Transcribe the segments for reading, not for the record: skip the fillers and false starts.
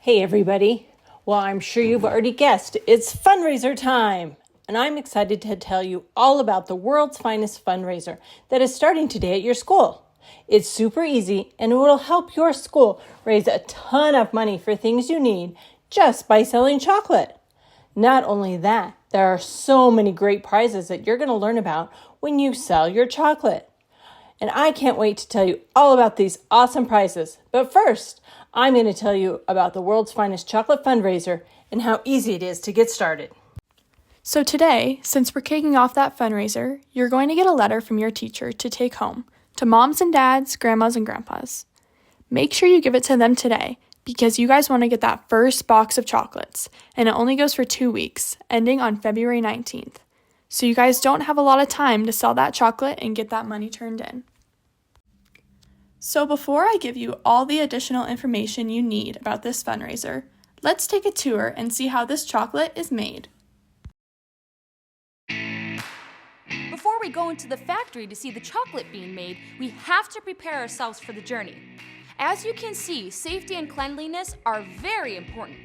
Hey everybody. Well, I'm sure you've already guessed, it's fundraiser time. And I'm excited to tell you all about the world's finest fundraiser that is starting today at your school. It's super easy and it will help your school raise a ton of money for things you need just by selling chocolate. Not only that, there are so many great prizes that you're going to learn about when you sell your chocolate. And I can't wait to tell you all about these awesome prizes. But first, I'm going to tell you about the world's finest chocolate fundraiser and how easy it is to get started. So today, since we're kicking off that fundraiser, you're going to get a letter from your teacher to take home to moms and dads, grandmas and grandpas. Make sure you give it to them today because you guys want to get that first box of chocolates, and it only goes for 2 weeks, ending on February 19th. So you guys don't have a lot of time to sell that chocolate and get that money turned in. So before I give you all the additional information you need about this fundraiser, let's take a tour and see how this chocolate is made. Before we go into the factory to see the chocolate being made, we have to prepare ourselves for the journey. As you can see, safety and cleanliness are very important.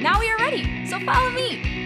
Now we are ready, so follow me.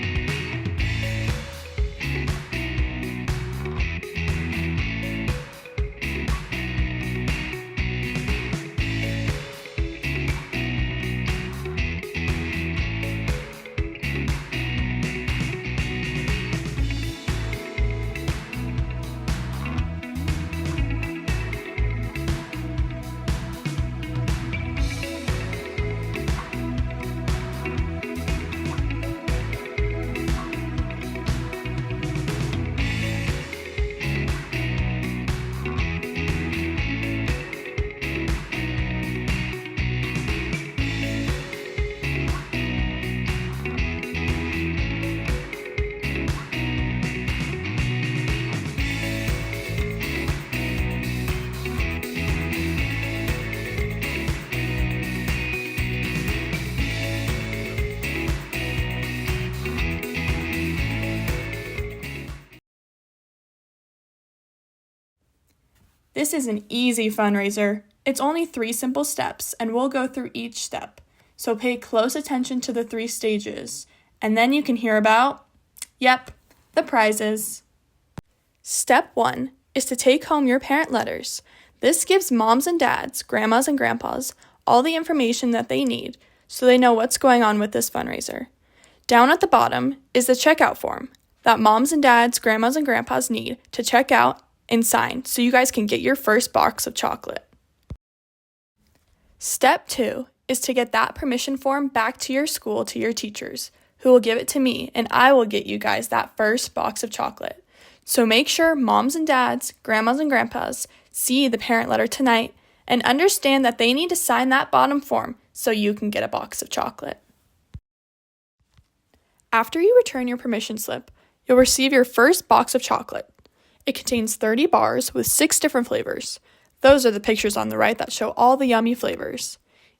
This is an easy fundraiser. It's only 3 simple steps, and we'll go through each step. So pay close attention to the 3 stages, and then you can hear about, the prizes. Step 1 is to take home your parent letters. This gives moms and dads, grandmas and grandpas, all the information that they need so they know what's going on with this fundraiser. Down at the bottom is the checkout form that moms and dads, grandmas and grandpas need to check out and sign so you guys can get your first box of chocolate. Step 2 is to get that permission form back to your school to your teachers, who will give it to me, and I will get you guys that first box of chocolate. So make sure moms and dads, grandmas and grandpas see the parent letter tonight and understand that they need to sign that bottom form so you can get a box of chocolate. After you return your permission slip, you'll receive your first box of chocolate. It contains 30 bars with 6 different flavors. Those are the pictures on the right that show all the yummy flavors.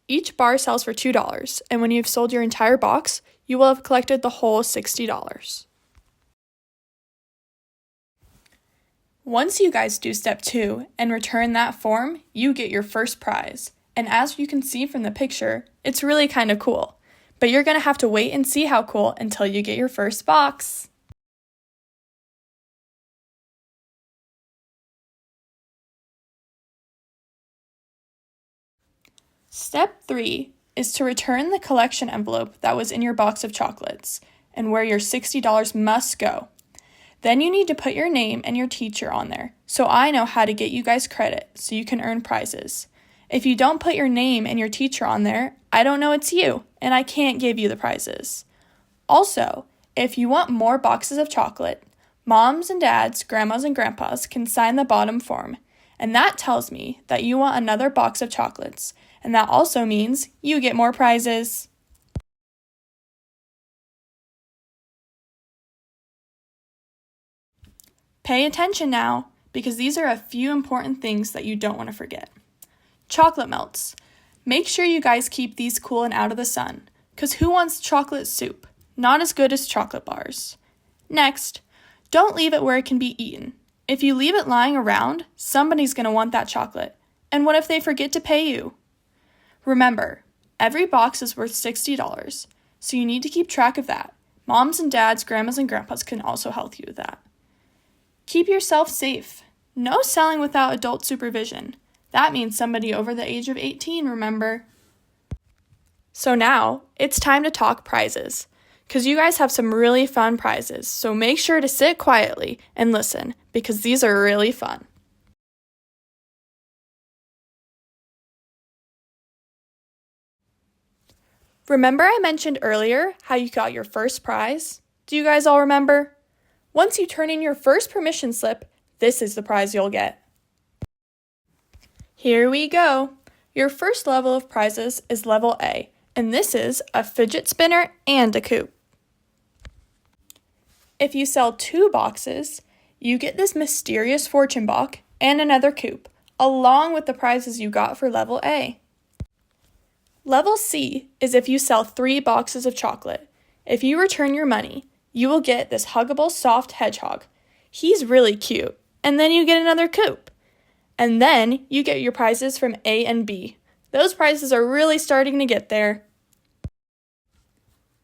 Each bar sells for $2, and when you've sold your entire box, you will have collected the whole $60. Once you guys do step 2 and return that form, you get your first prize. And as you can see from the picture, it's really kind of cool. But you're going to have to wait and see how cool until you get your first box. Step 3 is to return the collection envelope that was in your box of chocolates and where your $60 must go. Then you need to put your name and your teacher on there so I know how to get you guys credit so you can earn prizes. If you don't put your name and your teacher on there, I don't know it's you and I can't give you the prizes. Also, if you want more boxes of chocolate, moms and dads, grandmas and grandpas can sign the bottom form, and that tells me that you want another box of chocolates. And that also means you get more prizes. Pay attention now, because these are a few important things that you don't want to forget. Chocolate melts. Make sure you guys keep these cool and out of the sun, because who wants chocolate soup? Not as good as chocolate bars. Next, don't leave it where it can be eaten. If you leave it lying around, somebody's going to want that chocolate. And what if they forget to pay you? Remember, every box is worth $60, so you need to keep track of that. Moms and dads, grandmas and grandpas can also help you with that. Keep yourself safe. No selling without adult supervision. That means somebody over the age of 18, remember? So now, it's time to talk prizes, because you guys have some really fun prizes, so make sure to sit quietly and listen, because these are really fun. Remember I mentioned earlier how you got your first prize? Do you guys all remember? Once you turn in your first permission slip, this is the prize you'll get. Here we go. Your first level of prizes is level A, and this is a fidget spinner and a coop. If you sell 2 boxes, you get this mysterious fortune box and another coop, along with the prizes you got for level A. Level C is if you sell 3 boxes of chocolate. If you return your money, you will get this huggable soft hedgehog. He's really cute. And then you get another coop. And then you get your prizes from A and B. Those prizes are really starting to get there.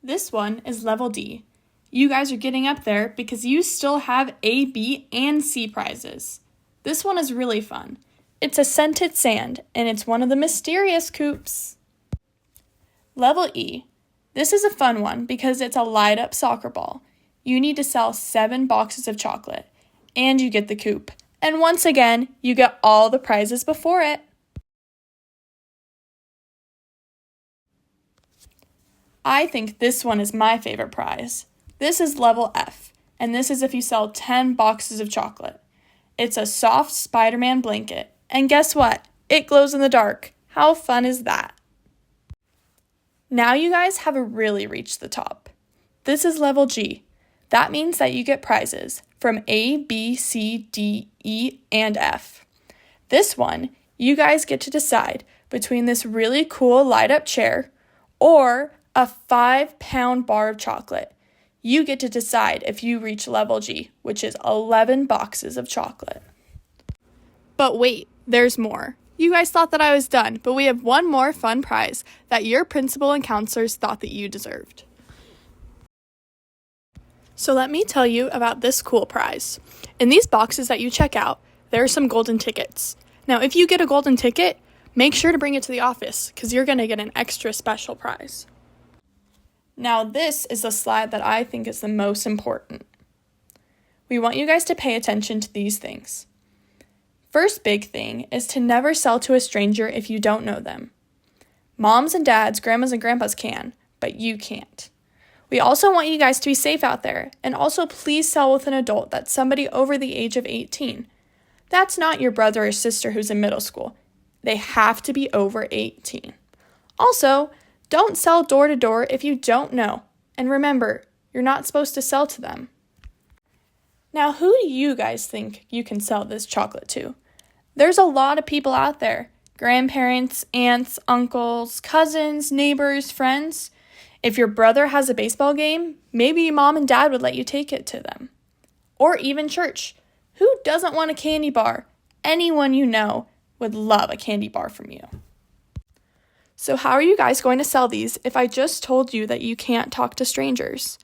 This one is level D. You guys are getting up there because you still have A, B, and C prizes. This one is really fun. It's a scented sand, and it's one of the mysterious coops. Level E. This is a fun one because it's a light-up soccer ball. You need to sell 7 boxes of chocolate, and you get the coop. And once again, you get all the prizes before it. I think this one is my favorite prize. This is level F, and this is if you sell 10 boxes of chocolate. It's a soft Spider-Man blanket, and guess what? It glows in the dark. How fun is that? Now you guys have really reached the top. This is level G. That means that you get prizes from A, B, C, D, E, and F. This one, you guys get to decide between this really cool light-up chair or a 5-pound bar of chocolate. You get to decide if you reach level G, which is 11 boxes of chocolate. But wait, there's more. You guys thought that I was done, but we have one more fun prize that your principal and counselors thought that you deserved. So let me tell you about this cool prize. In these boxes that you check out, there are some golden tickets. Now, if you get a golden ticket, make sure to bring it to the office because you're going to get an extra special prize. Now, this is the slide that I think is the most important. We want you guys to pay attention to these things. First big thing is to never sell to a stranger if you don't know them. Moms and dads, grandmas and grandpas can, but you can't. We also want you guys to be safe out there, and also please sell with an adult that's somebody over the age of 18. That's not your brother or sister who's in middle school. They have to be over 18. Also, don't sell door to door if you don't know. And remember, you're not supposed to sell to them. Now, who do you guys think you can sell this chocolate to? There's a lot of people out there. Grandparents, aunts, uncles, cousins, neighbors, friends. If your brother has a baseball game, maybe mom and dad would let you take it to them. Or even church. Who doesn't want a candy bar? Anyone you know would love a candy bar from you. So how are you guys going to sell these if I just told you that you can't talk to strangers?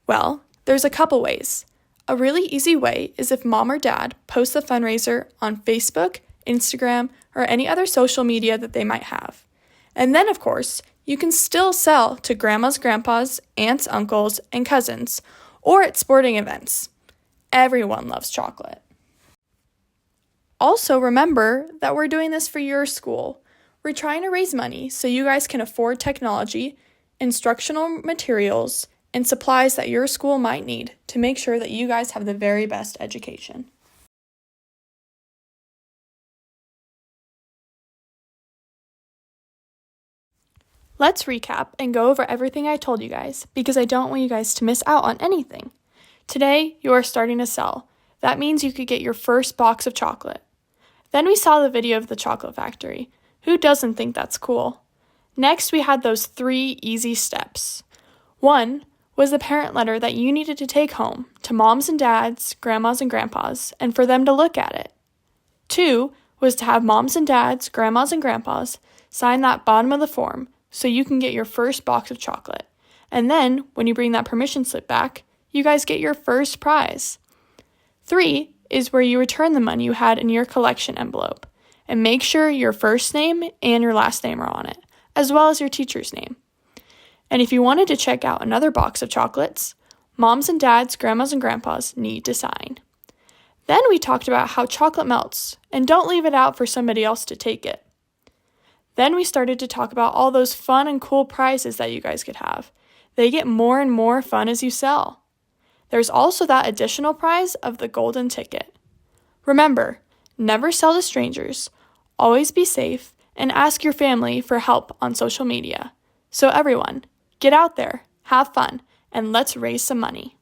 Well, there's a couple ways. A really easy way is if mom or dad post the fundraiser on Facebook, Instagram, or any other social media that they might have. And then, of course, you can still sell to grandmas, grandpas, aunts, uncles, and cousins, or at sporting events. Everyone loves chocolate. Also, remember that we're doing this for your school. We're trying to raise money so you guys can afford technology, instructional materials, and supplies that your school might need to make sure that you guys have the very best education. Let's recap and go over everything I told you guys because I don't want you guys to miss out on anything. Today, you are starting to sell. That means you could get your first box of chocolate. Then we saw the video of the chocolate factory. Who doesn't think that's cool? Next, we had those 3 easy steps. 1 was the parent letter that you needed to take home to moms and dads, grandmas and grandpas, and for them to look at it. 2 was to have moms and dads, grandmas and grandpas sign that bottom of the form so you can get your first box of chocolate. And then, when you bring that permission slip back, you guys get your first prize. 3 is where you return the money you had in your collection envelope and make sure your first name and your last name are on it, as well as your teacher's name. And if you wanted to check out another box of chocolates, moms and dads, grandmas and grandpas need to sign. Then we talked about how chocolate melts, and don't leave it out for somebody else to take it. Then we started to talk about all those fun and cool prizes that you guys could have. They get more and more fun as you sell. There's also that additional prize of the golden ticket. Remember, never sell to strangers, always be safe, and ask your family for help on social media. So everyone, get out there, have fun, and let's raise some money.